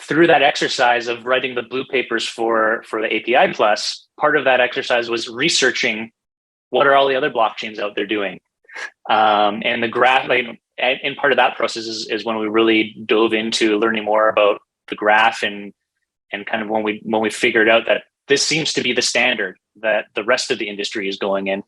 through that exercise of writing the blue papers for the API Plus, part of that exercise was researching what are all the other blockchains out there doing. And the graph, and part of that process is when we really dove into learning more about the graph and kind of when we figured out that this seems to be the standard that the rest of the industry is going in.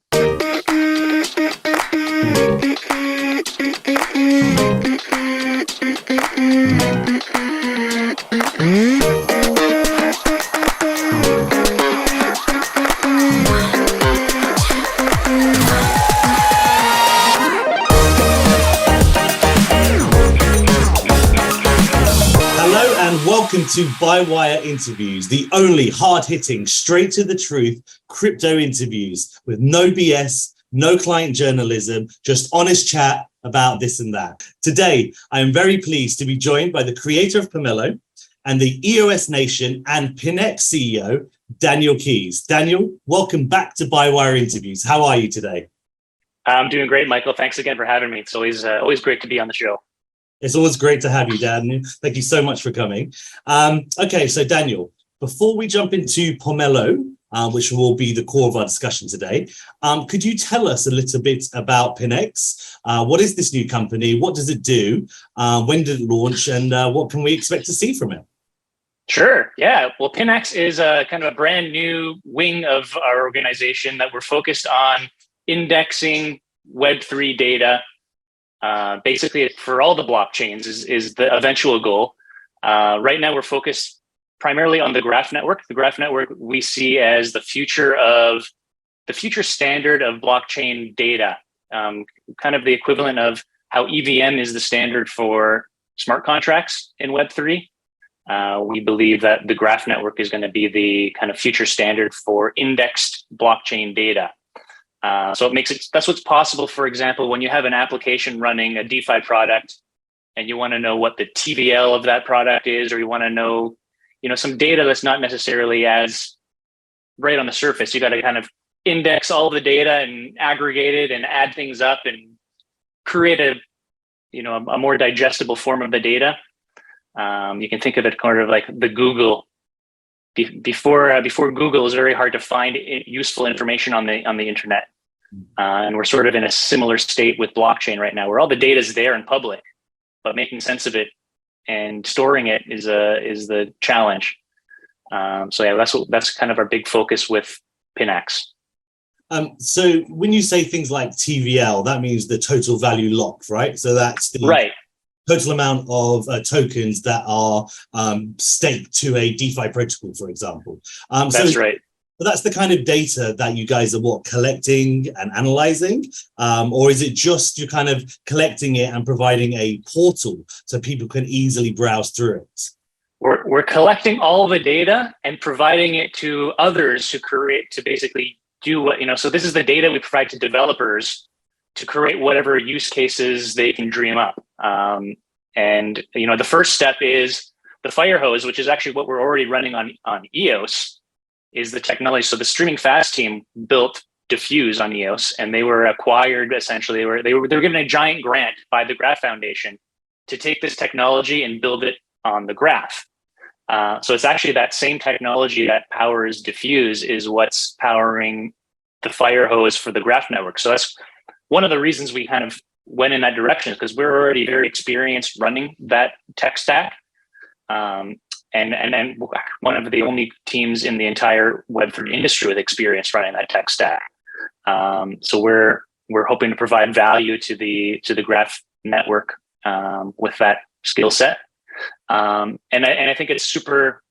Welcome to Bywire Interviews, the only hard-hitting, straight-to-the-truth crypto interviews with no BS, no client journalism, just honest chat about this and that. Today, I am very pleased to be joined by the creator of Pomelo and the EOS Nation and Pinax CEO, Daniel Keys. Daniel, welcome back to Bywire Interviews. How are you today? I'm doing great, Michael. Thanks again for having me. It's always great to be on the show. It's always great to have you, Daniel. Thank you so much for coming. Okay, so Daniel, before we jump into Pomelo, which will be the core of our discussion today, could you tell us a little bit about Pinax? What is this new company? What does it do? When did it launch? And what can we expect to see from it? Sure. Yeah. Well, Pinax is a kind of a brand new wing of our organization that we're focused on indexing Web3 data. Basically, for all the blockchains is the eventual goal. Right now, we're focused primarily on the graph network. The graph network we see as the future standard of blockchain data, kind of the equivalent of how EVM is the standard for smart contracts in Web3. We believe that the graph network is going to be the kind of future standard for indexed blockchain data. So that's what's possible. For example, when you have an application running a DeFi product and you want to know what the TVL of that product is, or you want to know, some data that's not necessarily as right on the surface, you got to kind of index all the data and aggregate it and add things up and create a more digestible form of the data. You can think of it kind of like the Google. Before Google, it was very hard to find useful information on the internet. And we're sort of in a similar state with blockchain right now, where all the data is there in public, but making sense of it and storing it is the challenge. So yeah, that's kind of our big focus with Pinax. So when you say things like TVL, that means the total value locked, right? So that's the right. Total amount of tokens that are staked to a DeFi protocol, for example. That's right. But that's the kind of data that you guys are collecting and analyzing, or is it just you're kind of collecting it and providing a portal so people can easily browse through it? We're collecting all the data and providing it to others to basically do what, so this is the data we provide to developers to create whatever use cases they can dream up. And the first step is the Firehose, which is actually what we're already running on EOS, is the technology. So the Streaming Fast team built Diffuse on EOS, and they were acquired essentially. They were given a giant grant by the Graph Foundation to take this technology and build it on the graph. So it's actually that same technology that powers Diffuse is what's powering the Firehose for the graph network. So that's one of the reasons we kind of went in that direction, because we're already very experienced running that tech stack. And one of the only teams in the entire Web3 industry with experience running that tech stack. So we're hoping to provide value to the graph network with that skill set. And I think it's super,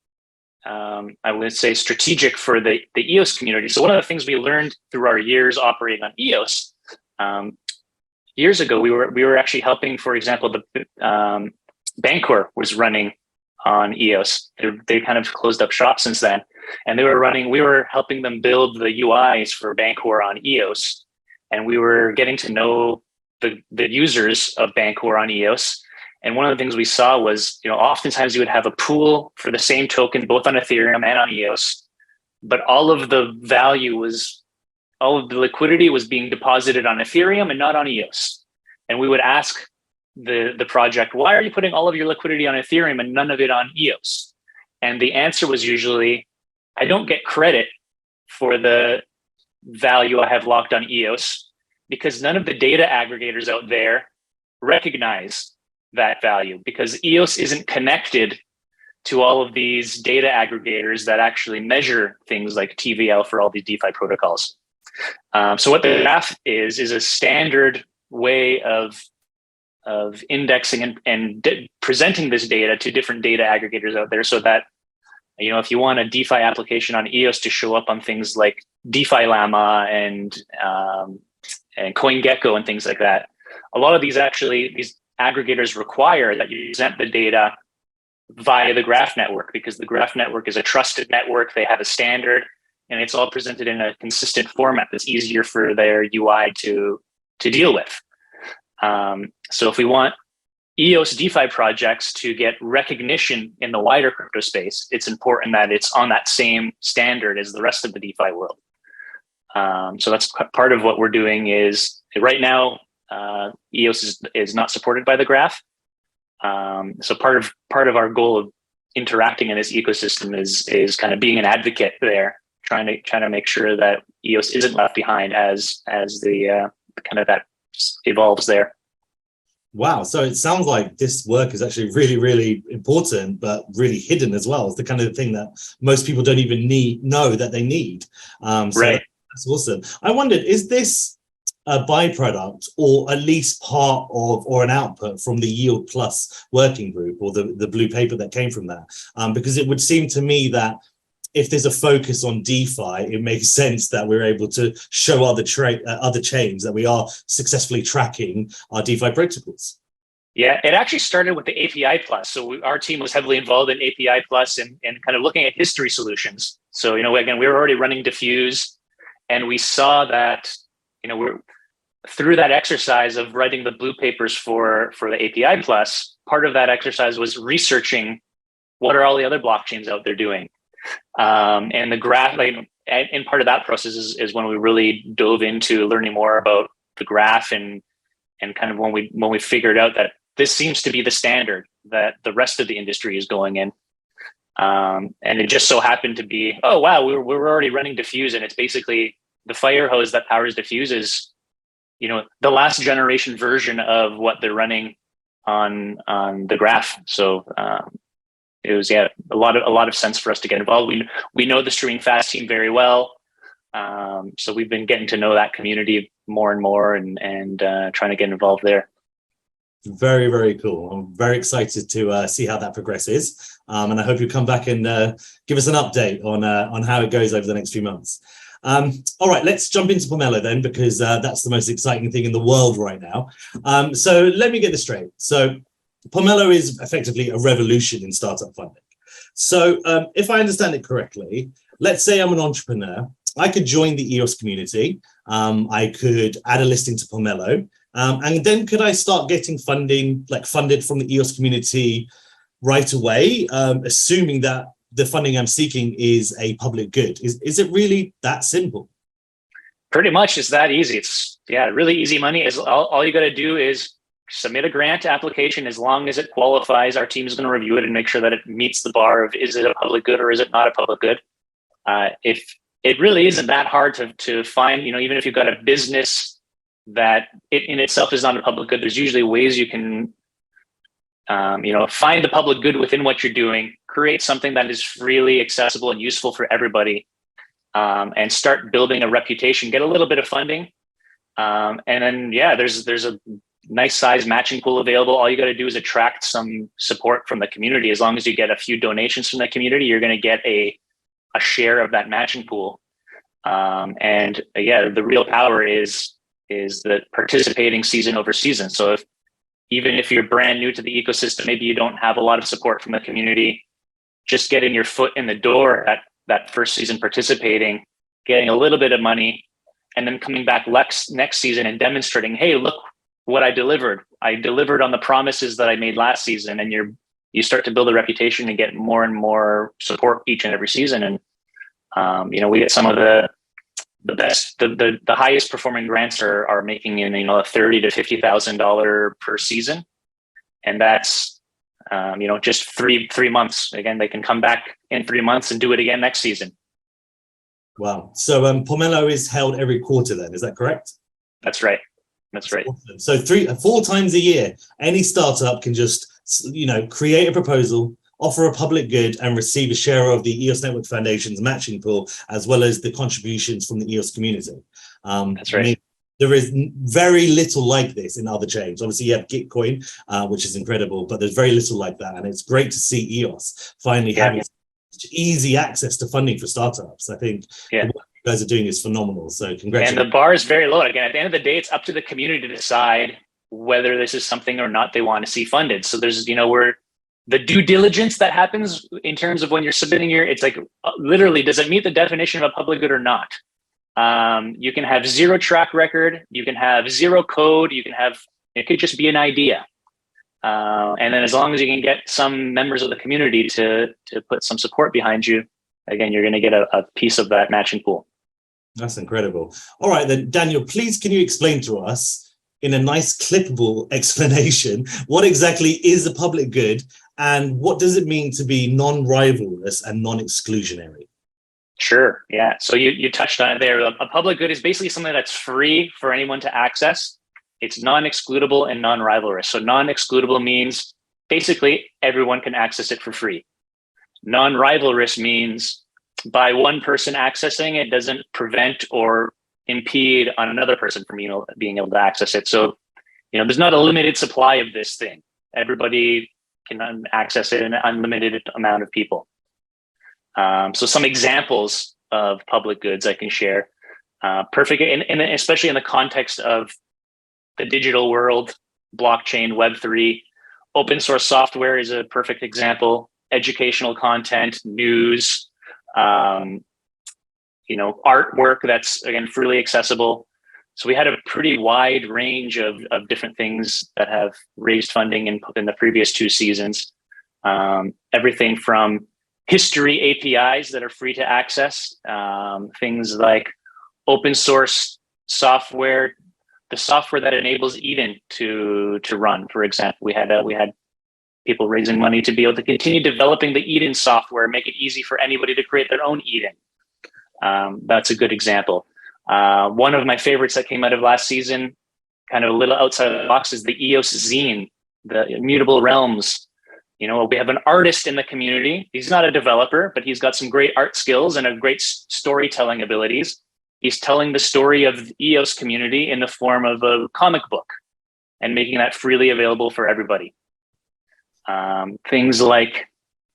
I would say, strategic for the EOS community. So one of the things we learned through our years operating on EOS, years ago, we were actually helping, for example, the Bancor was running on EOS. They kind of closed up shop since then, and we were helping them build the UIs for Bancor on EOS, and we were getting to know the users of Bancor on EOS. And one of the things we saw was, oftentimes you would have a pool for the same token, both on Ethereum and on EOS, but all of the liquidity was being deposited on Ethereum and not on EOS. And we would ask the project, why are you putting all of your liquidity on Ethereum and none of it on EOS? And the answer was usually, I don't get credit for the value I have locked on EOS because none of the data aggregators out there recognize that value, because EOS isn't connected to all of these data aggregators that actually measure things like TVL for all these DeFi protocols. So what the graph is a standard way of indexing and presenting this data to different data aggregators out there, so that, you know, if you want a DeFi application on EOS to show up on things like DeFi Llama and CoinGecko and things like that, a lot of these aggregators require that you present the data via the graph network, because the graph network is a trusted network. They have a standard, and it's all presented in a consistent format that's easier for their UI to deal with. So if we want EOS DeFi projects to get recognition in the wider crypto space, it's important that it's on that same standard as the rest of the DeFi world. So that's part of what we're doing. Is right now EOS is not supported by the graph. So part of our goal of interacting in this ecosystem is kind of being an advocate there, trying to make sure that EOS isn't left behind as the kind of that evolves there. Wow. So it sounds like this work is actually really, really important, but really hidden as well. It's the kind of thing that most people don't even know that they need. So right. That's awesome. I wondered, is this a byproduct or at least part of or an output from the Yield Plus working group or the blue paper that came from that? Because it would seem to me that if there's a focus on DeFi, it makes sense that we're able to show other chains that we are successfully tracking our DeFi protocols. Yeah, it actually started with the API Plus. So our team was heavily involved in API Plus and kind of looking at history solutions. So, you know, again, we were already running Diffuse, and we saw that, you know, we're through that exercise of writing the blue papers for the API Plus. Part of that exercise was researching what are all the other blockchains out there doing. And the graph, and part of that process is when we really dove into learning more about the graph and kind of when we figured out that this seems to be the standard that the rest of the industry is going in. And it just so happened to be, oh wow, we were already running Diffuse, and it's basically the fire hose that powers Diffuse is, you know, the last generation version of what they're running on the graph. So it was a lot of sense for us to get involved. We know the Streaming Fast team very well, so we've been getting to know that community more and more, and trying to get involved there. Very, very cool. I'm very excited to see how that progresses, and I hope you come back and give us an update on how it goes over the next few months. All right, let's jump into Pomelo then, because that's the most exciting thing in the world right now. So let me get this straight. So Pomelo is effectively a revolution in startup funding. So if I understand it correctly, let's say I'm an entrepreneur. I could join the EOS community. I could add a listing to Pomelo. And then could I start getting funding, like funded from the EOS community right away, assuming that the funding I'm seeking is a public good? Is it really that simple? Pretty much, it's that easy. It's really easy money. Is all you got to do is submit a grant application. As long as it qualifies, our team is going to review it and make sure that it meets the bar of, is it a public good or is it not a public good? If it really isn't that hard to find, you know, even if you've got a business that it in itself is not a public good, there's usually ways you can, you know, find the public good within what you're doing, create something that is freely accessible and useful for everybody, and start building a reputation, get a little bit of funding. And then, there's a nice size matching pool available. All you got to do is attract some support from the community. As long as you get a few donations from the community, you're going to get a share of that matching pool. The real power is the participating season over season. So even if you're brand new to the ecosystem, maybe you don't have a lot of support from the community, just getting your foot in the door at that first season participating, getting a little bit of money, and then coming back next season and demonstrating, hey, look what I delivered. I delivered on the promises that I made last season, and you start to build a reputation and get more and more support each and every season. And we get some of the best, the highest performing grants are making in, $30,000 to $50,000 per season. and that's just three months. Again, they can come back in 3 months and do it again next season. Wow. So Pomelo is held every quarter then, is that correct? That's right. That's right. Awesome. So 4 times a year, any startup can just, create a proposal, offer a public good, and receive a share of the EOS Network Foundation's matching pool, as well as the contributions from the EOS community. That's right. I mean, there is very little like this in other chains. Obviously, you have Gitcoin, which is incredible, but there's very little like that. And it's great to see EOS finally having easy access to funding for startups. I think the work you guys are doing is phenomenal. So congratulations. And the bar is very low. Again, at the end of the day, it's up to the community to decide whether this is something or not they want to see funded. So there's, where the due diligence that happens in terms of when you're submitting it's like, literally, does it meet the definition of a public good or not? You can have zero track record, you can have zero code, it could just be an idea. And then as long as you can get some members of the community to put some support behind you, again, you're going to get a piece of that matching pool. That's incredible. All right, then, Daniel, please, can you explain to us in a nice clippable explanation, what exactly is a public good and what does it mean to be non-rivalrous and non-exclusionary? Sure. Yeah. So you touched on it there. A public good is basically something that's free for anyone to access. It's non-excludable and non-rivalrous. So non-excludable means basically everyone can access it for free. Non-rivalrous means by one person accessing it doesn't prevent or impede on another person from being able to access it. So there's not a limited supply of this thing. Everybody can access it in an unlimited amount of people. So some examples of public goods I can share. Perfect, and especially in the context of the digital world, blockchain, Web3, open source software is a perfect example. Educational content, news, artwork that's, again, freely accessible. So we had a pretty wide range of different things that have raised funding in the previous 2 seasons. Everything from history APIs that are free to access, things like open source software, the software that enables Eden to run. For example, we had people raising money to be able to continue developing the Eden software, make it easy for anybody to create their own Eden. That's a good example. One of my favorites that came out of last season, kind of a little outside of the box, is the EOS zine, the Immutable Realms. We have an artist in the community. He's not a developer, but he's got some great art skills and a great storytelling abilities. He's telling the story of the EOS community in the form of a comic book and making that freely available for everybody. Things like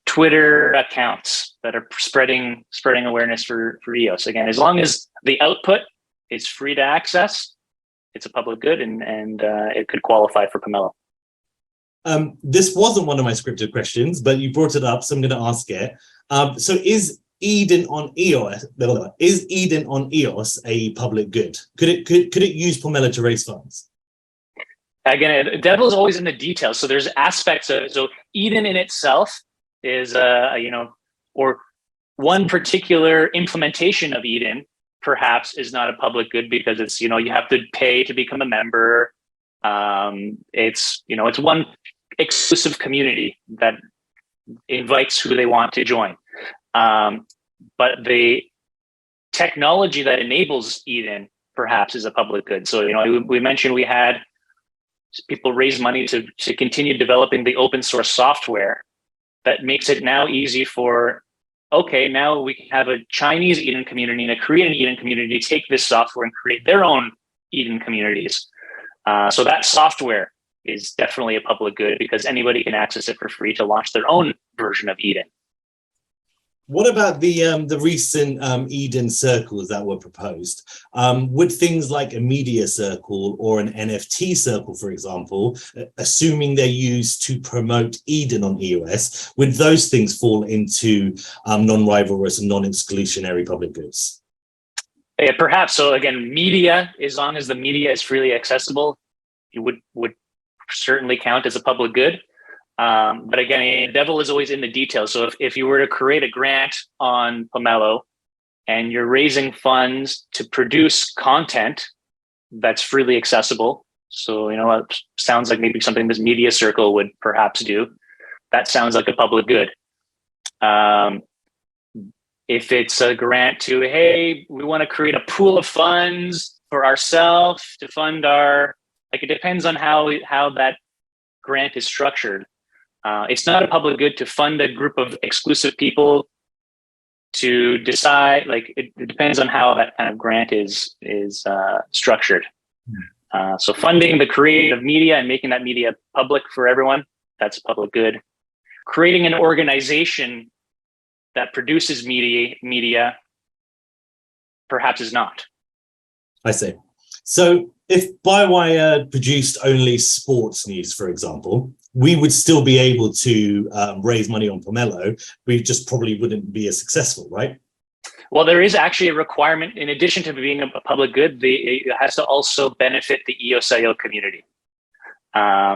Twitter accounts that are spreading awareness for EOS. Again, as long as the output is free to access, it's a public good, and it could qualify for Pomelo. This wasn't one of my scripted questions, but you brought it up, so I'm going to ask it. So is Eden on EOS a public good? Could it use Pomelo to raise funds? Again, the devil is always in the details. So there's aspects of it. So Eden in itself is, or one particular implementation of Eden perhaps is not a public good because it's, you have to pay to become a member. It's one exclusive community that invites who they want to join. But the technology that enables Eden perhaps is a public good. So, we mentioned we had people raise money to continue developing the open source software that makes it now easy for, now we can have a Chinese Eden community and a Korean Eden community take this software and create their own Eden communities. So that software is definitely a public good because anybody can access it for free to launch their own version of Eden. What about the recent Eden circles that were proposed? Would things like a media circle or an NFT circle, for example, assuming they're used to promote Eden on EOS, would those things fall into non-rivalrous and non-exclusionary public goods? Yeah, perhaps. So again, media, as long as the media is freely accessible, it would certainly count as a public good. But again, the devil is always in the details. So if you were to create a grant on Pomelo and you're raising funds to produce content that's freely accessible, So, it sounds like maybe something this media circle would perhaps do. That sounds like a public good. If it's a grant to, hey, we want to create a pool of funds for ourselves to fund it depends on how that grant is structured. It's not a public good to fund a group of exclusive people to decide. It depends on how that kind of grant is structured. So funding the creative media and making that media public for everyone, that's a public good. Creating an organization that produces media perhaps is not. I see. So if Bywire produced only sports news, for example, we would still be able to raise money on Pomelo. We just probably wouldn't be as successful, right? Well, there is actually a requirement, in addition to being a public good, it has to also benefit the EOSIO community.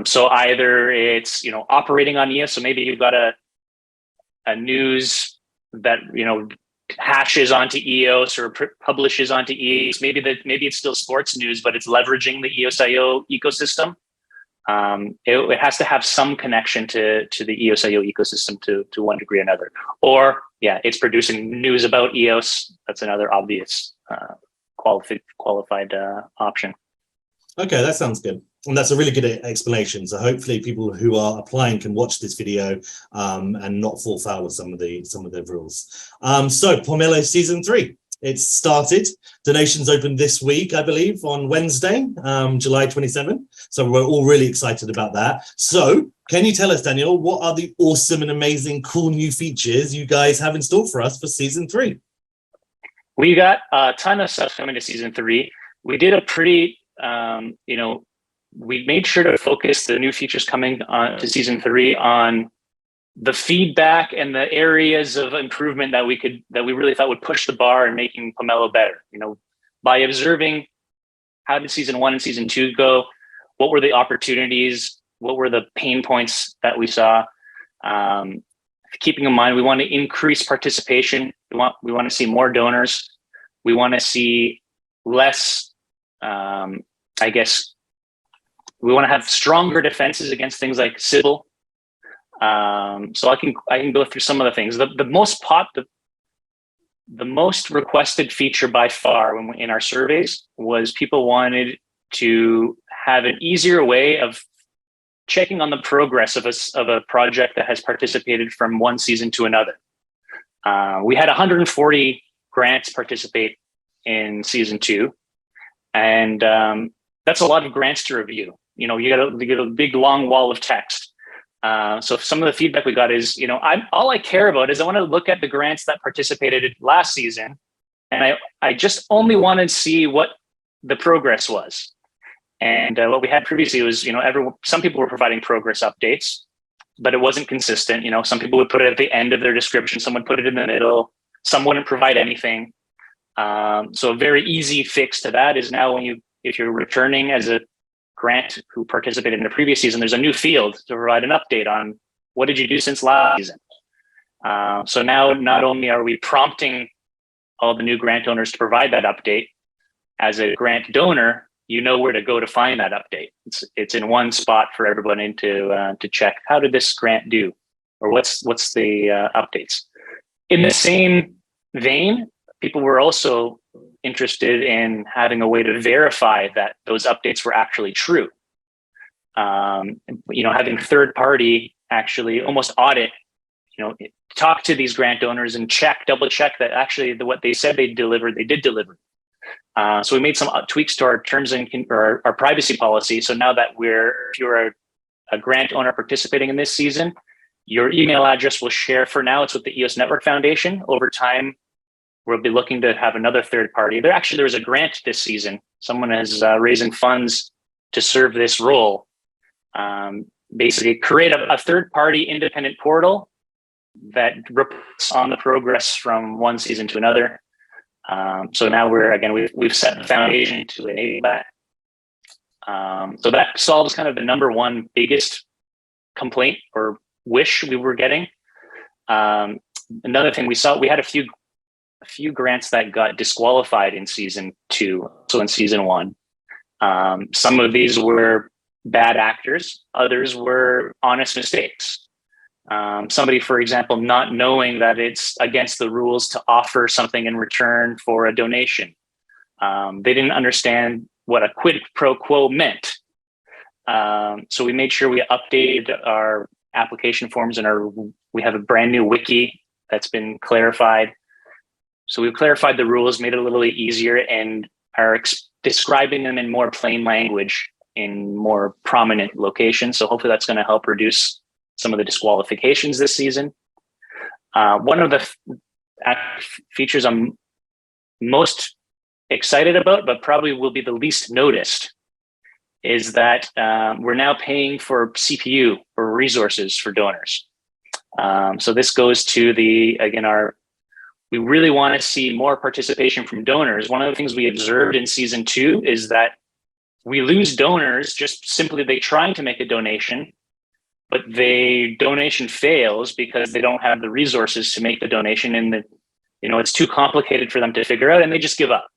So either it's, operating on EOS, so maybe you've got a news that, hashes onto EOS or publishes onto EOS. Maybe it's still sports news, but it's leveraging the EOSIO ecosystem. It has to have some connection to the EOSIO ecosystem to one degree or another. Or, it's producing news about EOS. That's another obvious qualified option. Okay, that sounds good. And that's a really good explanation. So hopefully people who are applying can watch this video and not fall foul of some of the rules. So Pomelo season 3, it's started. Donations opened this week, I believe, on Wednesday, July 27. So we're all really excited about that. So can you tell us, Daniel, what are the awesome and amazing, cool new features you guys have in store for us for season 3? We got a ton of stuff coming to season 3. We did a pretty, we made sure to focus the new features coming on to season 3 on the feedback and the areas of improvement that we really thought would push the bar and making Pomelo better. By observing how did season 1 and season 2 go, what were the opportunities, what were the pain points that we saw. Keeping in mind, we want to increase participation. We want to see more donors. We want to see less, we want to have stronger defenses against things like Sybil. So I can go through some of the things. The most requested feature by far in our surveys was people wanted to have an easier way of checking on the progress of a project that has participated from one season to another. We had 140 grants participate in season 2, and that's a lot of grants to review. You get a big long wall of text. So some of the feedback we got is, all I care about is I want to look at the grants that participated last season, and I just only want to see what the progress was. And what we had previously was, some people were providing progress updates, but it wasn't consistent. Some people would put it at the end of their description, some would put it in the middle, some wouldn't provide anything. So a very easy fix to that is now if you're returning as a grant who participated in the previous season, there's a new field to provide an update on what did you do since last season. So now not only are we prompting all the new grant owners to provide that update, as a grant donor, you know where to go to find that update. It's in one spot for everybody to check, how did this grant do, or what's the updates. In the same vein, people were also interested in having a way to verify that those updates were actually true. Having third party actually almost audit, talk to these grant donors and double check that actually what they said they delivered, they did deliver. So we made some tweaks to our terms and our privacy policy. So now that if you're a grant owner participating in this season, your email address will share. For now, it's with the EOS Network Foundation. Over time, we'll be looking to have another third party. There was a grant this season. Someone is raising funds to serve this role. Basically, create a third party independent portal that reports on the progress from one season to another. So now we've set the foundation to enable that. So that solves kind of the number one biggest complaint or wish we were getting. Another thing we saw, we had a few grants that got disqualified in season 2, so in season 1. Some of these were bad actors, others were honest mistakes. Somebody, for example, not knowing that it's against the rules to offer something in return for a donation. They didn't understand what a quid pro quo meant. So we made sure we updated our application forms, and we have a brand new wiki that's been clarified. So we've clarified the rules, made it a little easier, and are describing them in more plain language in more prominent locations. So hopefully that's going to help reduce some of the disqualifications this season. One of the features I'm most excited about, but probably will be the least noticed, is that we're now paying for CPU or resources for donors. So this goes to we really want to see more participation from donors. One of the things we observed in season 2 is that we lose donors just simply they trying to make a donation, but the donation fails because they don't have the resources to make the donation, and it's too complicated for them to figure out, and they just give up.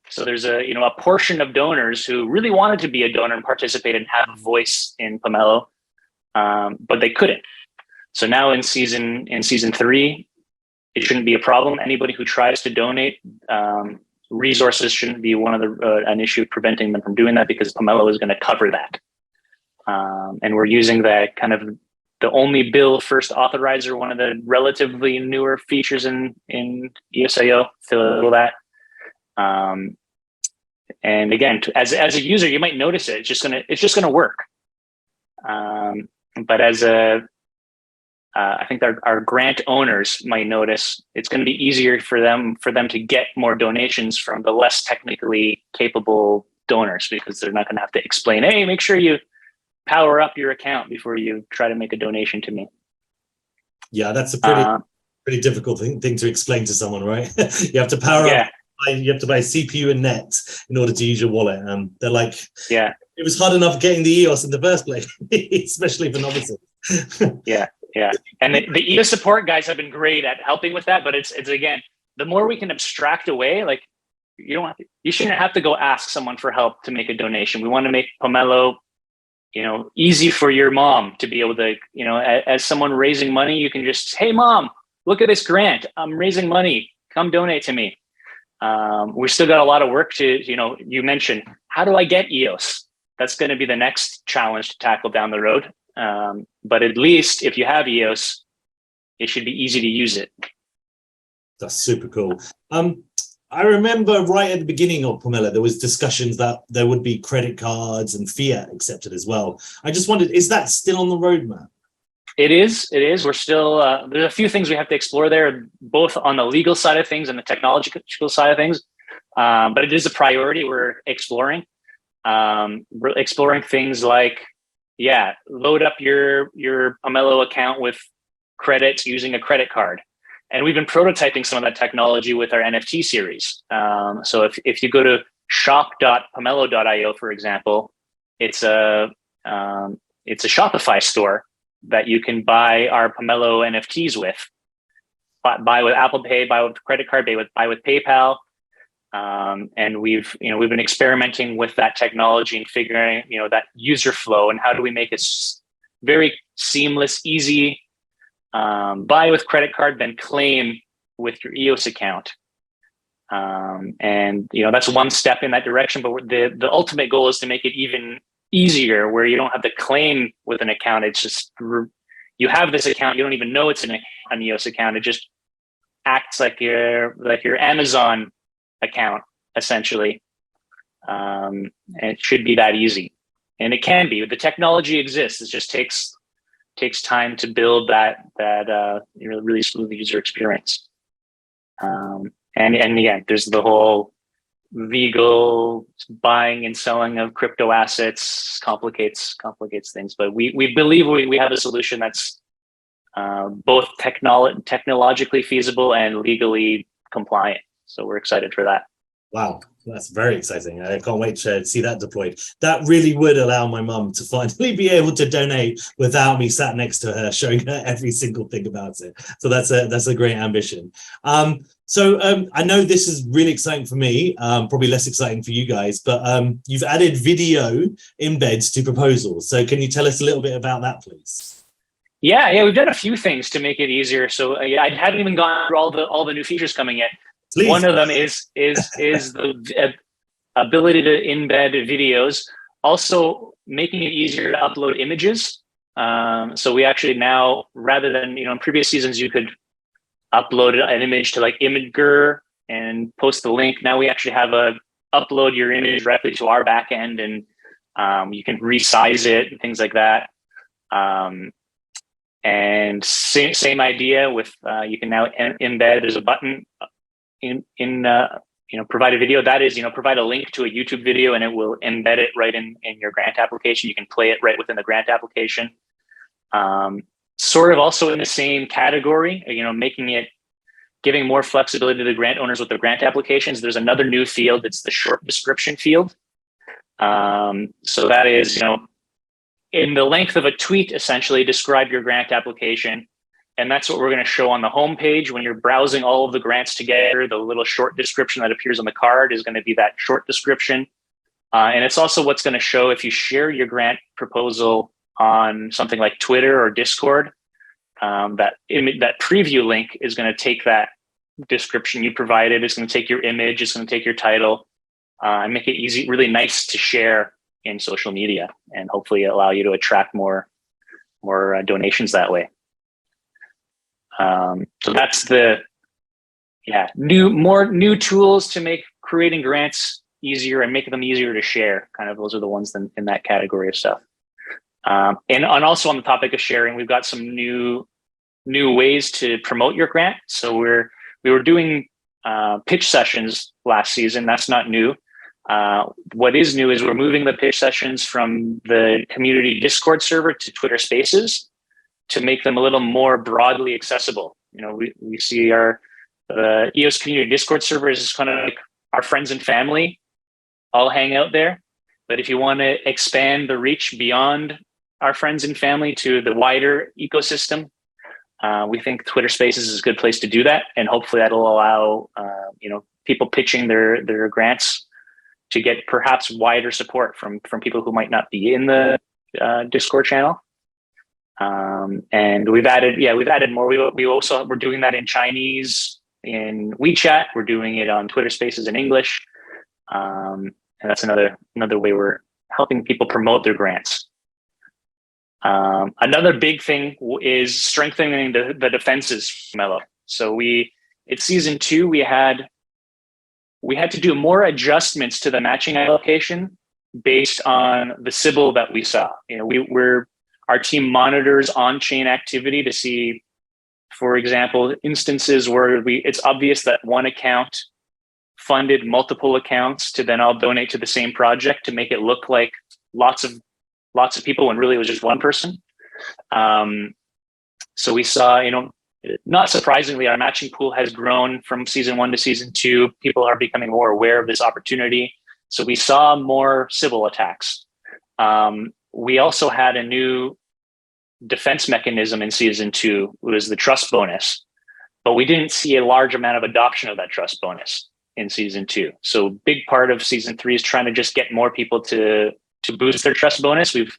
So there's a portion of donors who really wanted to be a donor and participate and have a voice in Pomelo, but they couldn't. So now in season 3, it shouldn't be a problem. Anybody who tries to donate, resources shouldn't be an issue preventing them from doing that, because Pomelo is going to cover that. And we're using that kind of the only bill first authorizer, one of the relatively newer features in ESIO to do that. And again, as a user, you might notice it. It's just gonna work. But I think our grant owners might notice it's going to be easier for them to get more donations from the less technically capable donors, because they're not going to have to explain, hey, make sure you power up your account before you try to make a donation to me. Yeah, that's a pretty difficult thing to explain to someone, right? You have to power up. You have to buy CPU and net in order to use your wallet. They're like, yeah, it was hard enough getting the EOS in the first place, especially for novices. Yeah. And the EOS support guys have been great at helping with that, but it's again, the more we can abstract away, like you shouldn't have to go ask someone for help to make a donation. We want to make Pomelo, easy for your mom to be able to, as someone raising money, you can just, hey mom, look at this grant. I'm raising money. Come donate to me. We've still got a lot of work to, you mentioned, how do I get EOS? That's going to be the next challenge to tackle down the road. But at least if you have EOS, it should be easy to use it. That's super cool. I remember right at the beginning of Pomelo, there was discussions that there would be credit cards and fiat accepted as well. I just wondered, is that still on the roadmap? It is. We're still, there's a few things we have to explore there, both on the legal side of things and the technological side of things. But it is a priority we're exploring. We're exploring things like, load up your Pomelo account with credits using a credit card. And we've been prototyping some of that technology with our NFT series. So if you go to shop.pomelo.io, for example, it's a Shopify store that you can buy our Pomelo NFTs with. Buy with Apple Pay, buy with credit card, buy with PayPal. And we've been experimenting with that technology and figuring, that user flow and how do we make it very seamless, easy, buy with credit card, then claim with your EOS account. And that's one step in that direction, but the ultimate goal is to make it even easier, where you don't have to claim with an account. It's just, you have this account, you don't even know it's an EOS account. It just acts like your Amazon account, essentially. And it should be that easy, and it can be. The technology exists. It just takes time to build that really smooth user experience. And again, there's the whole legal buying and selling of crypto assets complicates things. But we believe we have a solution that's both technologically feasible and legally compliant. So we're excited for that. Wow, That's very exciting. I can't wait to see that deployed. That really would allow my mum to finally be able to donate without me sat next to her, showing her every single thing about it. So that's a great ambition. I know this is really exciting for me, probably less exciting for you guys, but you've added video embeds to proposals. So can you tell us a little bit about that, please? Yeah, we've done a few things to make it easier. So I hadn't even gone through all the new features coming yet. Please. One of them is the ability to embed videos. Also, making it easier to upload images. So we actually now, rather than in previous seasons, you could upload an image to like Imager and post the link. Now we actually have upload your image directly to our backend, and you can resize it and things like that. And same idea with you can now embed. There's a button in provide a video. That is, provide a link to a YouTube video, and it will embed it right in your grant application. You can play it right within the grant application. Sort of also in the same category, giving more flexibility to the grant owners with their grant applications. There's another new field. It's the short description field. So that is, in the length of a tweet, essentially describe your grant application. And that's what we're going to show on the homepage. When you're browsing all of the grants together, the little short description that appears on the card is going to be that short description. And it's also what's going to show if you share your grant proposal on something like Twitter or Discord, that preview link is going to take that description you provided. It's going to take your image. It's going to take your title, and make it easy, really nice to share in social media, and hopefully allow you to attract more donations that way. So that's the new tools to make creating grants easier and make them easier to share. Kind of those are the ones in that category of stuff. And also on the topic of sharing, we've got some new ways to promote your grant. So we were doing pitch sessions last season. That's not new. What is new is we're moving the pitch sessions from the community Discord server to Twitter Spaces to make them a little more broadly accessible. We see our EOS community Discord server is kind of like our friends and family all hang out there. But if you want to expand the reach beyond our friends and family to the wider ecosystem, we think Twitter Spaces is a good place to do that. And hopefully that'll allow people pitching their grants to get perhaps wider support from people who might not be in the Discord channel. And we've added more. We're doing that in Chinese in WeChat. We're doing it on Twitter Spaces in English. And that's another way we're helping people promote their grants. Another big thing is strengthening the defenses from Pomelo. So it's season 2, we had to do more adjustments to the matching allocation based on the Sybil that we saw. Our team monitors on-chain activity to see, for example, instances where it's obvious that one account funded multiple accounts to then all donate to the same project to make it look like lots of people when really it was just one person. So we saw, not surprisingly, our matching pool has grown from season 1 to season 2. People are becoming more aware of this opportunity. So we saw more Sybil attacks. We also had a new defense mechanism in season 2. It was the trust bonus, but we didn't see a large amount of adoption of that trust bonus in season 2. So big part of season 3 is trying to just get more people to boost their trust bonus. We've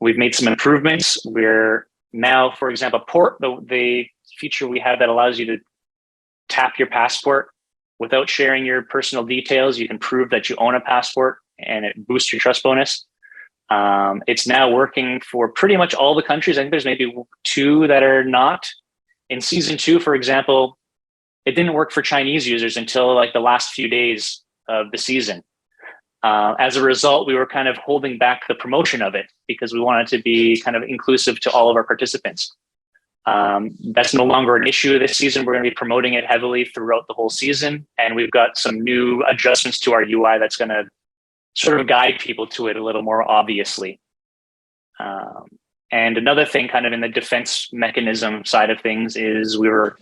made some improvements. We're now, for example, the feature we have that allows you to tap your passport without sharing your personal details. You can prove that you own a passport and it boosts your trust bonus. It's now working for pretty much all the countries. I think there's maybe 2 that are not. In season 2, for example, it didn't work for Chinese users until like the last few days of the season. As a result, we were kind of holding back the promotion of it because we wanted to be kind of inclusive to all of our participants. That's no longer an issue this season. We're going to be promoting it heavily throughout the whole season. And we've got some new adjustments to our UI that's going to sort of guide people to it a little more obviously. And another thing kind of in the defense mechanism side of things is we're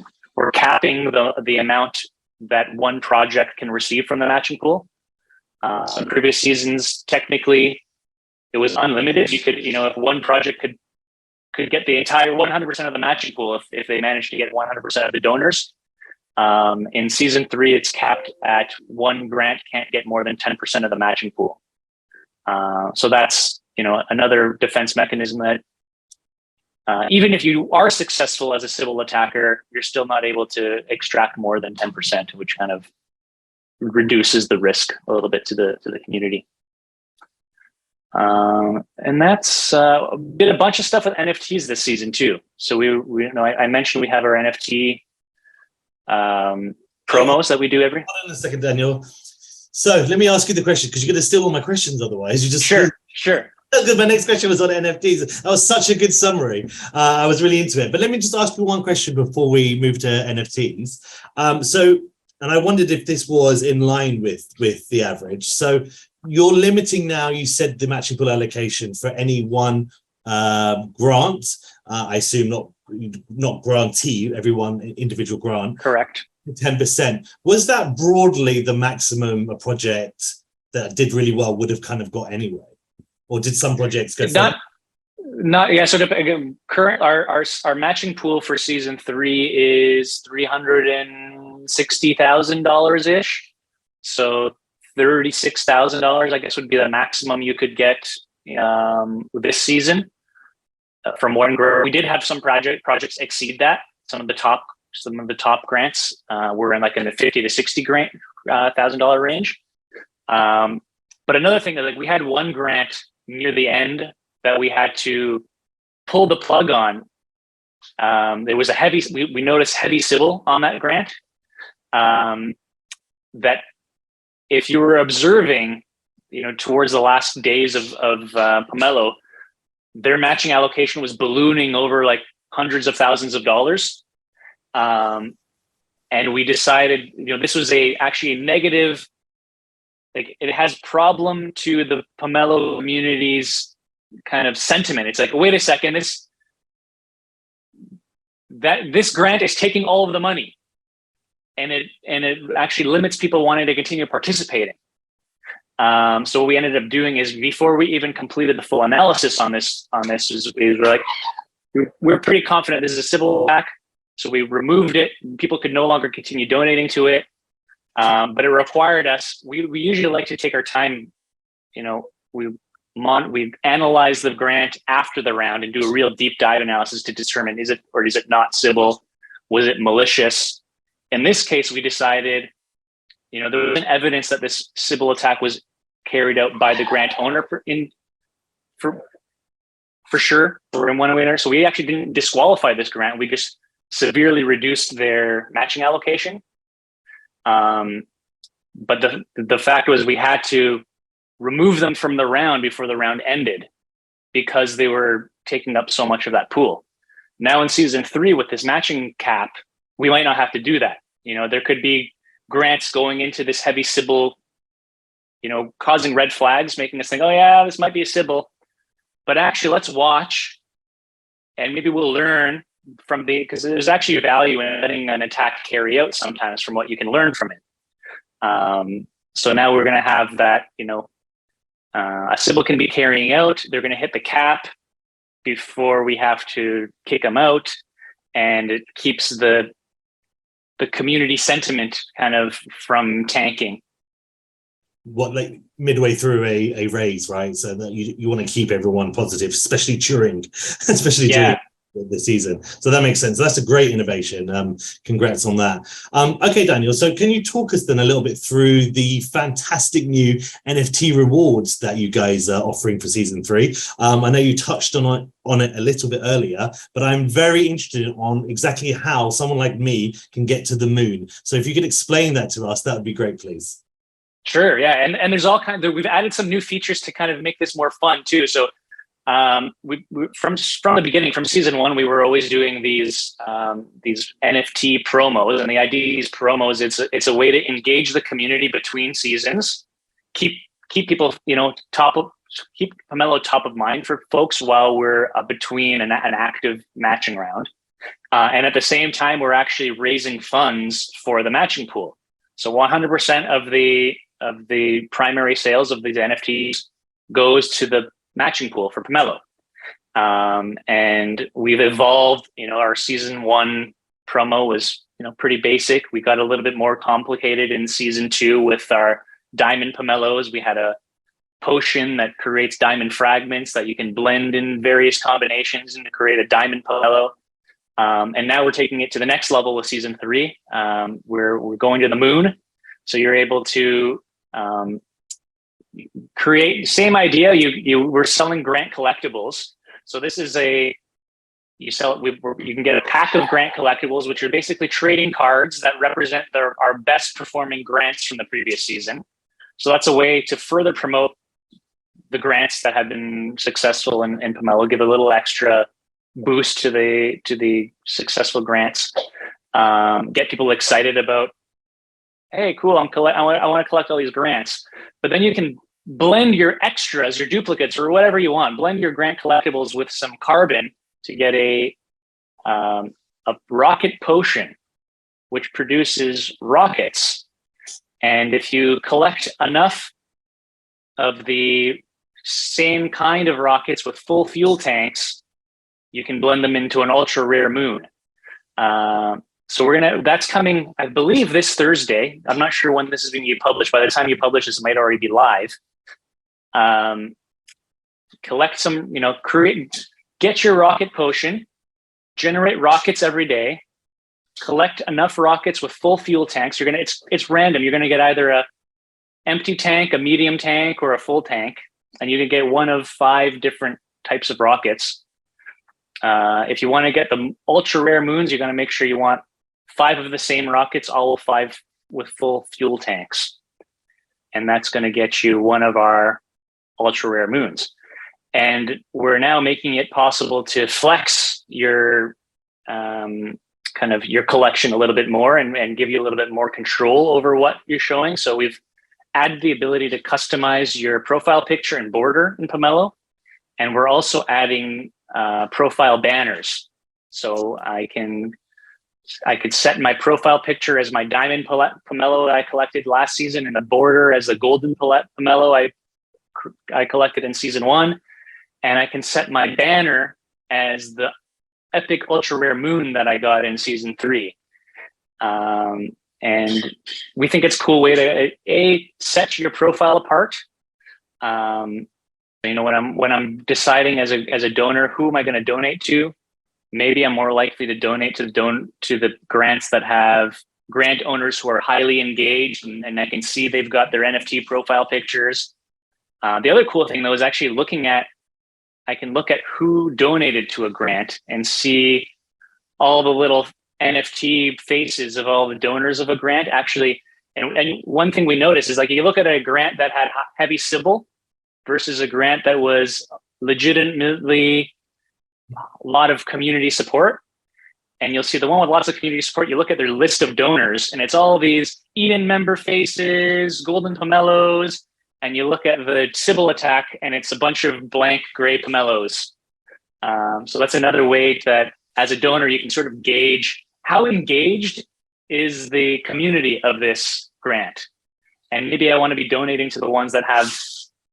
capping the amount that one project can receive from the matching pool. In previous seasons, technically, it was unlimited. You could, if one project could get the entire 100% of the matching pool if they managed to get 100% of the donors. In season 3, it's capped at one grant can't get more than 10% of the matching pool. So that's, another defense mechanism that even if you are successful as a Sybil attacker, you're still not able to extract more than 10%, which kind of reduces the risk a little bit to the community. And that's did a bunch of stuff with NFTs this season too. So I mentioned we have our NFT promos that we do every. Hold on a second, Daniel. So let me ask you the question, because you're going to steal all my questions otherwise. You just Sure. Because my next question was on NFTs. That was such a good summary. I was really into it. But let me just ask you one question before we move to NFTs. And I wondered if this was in line with the average. So you're limiting now, you said, the matching pool allocation for any one grant. I assume not grantee, everyone individual grant. Correct. 10%. Was that broadly the maximum a project that did really well would have kind of got anyway? Or did some projects go not yeah. So current our matching pool for season 3 is $360,000 ish. So $36,000, I guess, would be the maximum you could get this season from one grant. We did have some projects exceed that. Some of the top grants were in the $50,000 to $60,000 range. But another thing that we had one grant near the end that we had to pull the plug on. There was we noticed heavy Sybil on that grant. That if you were observing, towards the last days of Pomelo, their matching allocation was ballooning over hundreds of thousands of dollars. And we decided, this was actually a negative. It has problem to the Pomelo community's kind of sentiment. It's wait a second, this grant is taking all of the money, and it actually limits people wanting to continue participating. So what we ended up doing is, before we even completed the full analysis on this we're pretty confident this is a Sybil attack. So we removed it. People could no longer continue donating to it. But it required us, we usually like to take our time, we analyze the grant after the round and do a real deep dive analysis to determine, is it or is it not Sybil? Was it malicious? In this case, we decided, there was evidence that this Sybil attack was carried out by the grant owner for sure, or in one way or another. So we actually didn't disqualify this grant. We just severely reduced their matching allocation. But the fact was, we had to remove them from the round before the round ended because they were taking up so much of that pool. Now in season 3, with this matching cap, we might not have to do that. There could be grants going into this heavy Sybil, causing red flags, making us think, oh yeah, this might be a Sybil. But actually, let's watch, and maybe we'll learn because there's actually value in letting an attack carry out sometimes from what you can learn from it. So now we're going to have that, a Sybil can be carrying out. They're going to hit the cap before we have to kick them out, and it keeps the community sentiment kind of from tanking. Midway through a raise, right? So that you want to keep everyone positive, especially during the season. So that makes sense. That's a great innovation. Congrats on that. Okay, Daniel, so can you talk us then a little bit through the fantastic new NFT rewards that you guys are offering for season 3? I know you touched on it a little bit earlier, but I'm very interested on exactly how someone like me can get to the moon. So if you could explain that to us, that would be great, please. Sure, yeah, and there's all we've added some new features to kind of make this more fun too. So we from the beginning, from season 1, we were always doing these NFT promos, and the idea of these promos, it's a way to engage the community between seasons, keep people keep Pomelo top of mind for folks while we're between an active matching round, and at the same time we're actually raising funds for the matching pool. So 100% of the primary sales of these NFTs goes to the matching pool for Pomelo. And we've evolved, our season 1 promo was, pretty basic. We got a little bit more complicated in season 2 with our diamond Pomelos. We had a potion that creates diamond fragments that you can blend in various combinations and create a diamond Pomelo. And now we're taking it to the next level with season 3. We're going to the moon. So you're able to create, same idea. We're selling grant collectibles. So this is you can get a pack of grant collectibles, which are basically trading cards that represent our best performing grants from the previous season. So that's a way to further promote the grants that have been successful in Pomelo, give a little extra boost to the successful grants, get people excited about, hey, cool, I want to collect all these grants. But then you can blend your extras, your duplicates, or whatever you want. Blend your grant collectibles with some carbon to get a rocket potion, which produces rockets. And if you collect enough of the same kind of rockets with full fuel tanks, you can blend them into an ultra rare moon. So that's coming, I believe, this Thursday. I'm not sure when this is going to be published. By the time you publish this, it might already be live. Collect some, get your rocket potion, generate rockets every day, collect enough rockets with full fuel tanks. It's random. You're going to get either a empty tank, a medium tank, or a full tank, and you can get one of 5 different types of rockets. If you want to get the ultra rare moons, you're going to make sure you want 5 of the same rockets, all 5 with full fuel tanks. And that's going to get you one of our ultra rare moons. And we're now making it possible to flex your kind of your collection a little bit more and give you a little bit more control over what you're showing. So we've added the ability to customize your profile picture and border in Pomelo. And we're also adding profile banners. So I could set my profile picture as my diamond Pomelo that I collected last season, and the border as the golden Pomelo I collected in season 1. And I can set my banner as the epic ultra rare moon that I got in season 3. And we think it's a cool way to set your profile apart. When I'm deciding as a donor, who am I going to donate to? Maybe I'm more likely to donate to the grants that have grant owners who are highly engaged, and I can see they've got their NFT profile pictures. The other cool thing, though, is actually I can look at who donated to a grant and see all the little NFT faces of all the donors of a grant. Actually, and one thing we noticed is, like, you look at a grant that had heavy Sybil versus a grant that was legitimately a lot of community support. And you'll see the one with lots of community support, you look at their list of donors, and it's all these Eden member faces, golden Pomelos, and you look at the Sybil attack, and it's a bunch of blank gray Pomelos. So that's another way that, as a donor, you can sort of gauge how engaged is the community of this grant. And maybe I want to be donating to the ones that have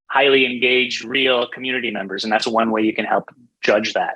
highly engaged, real community members. And that's one way you can help judge that.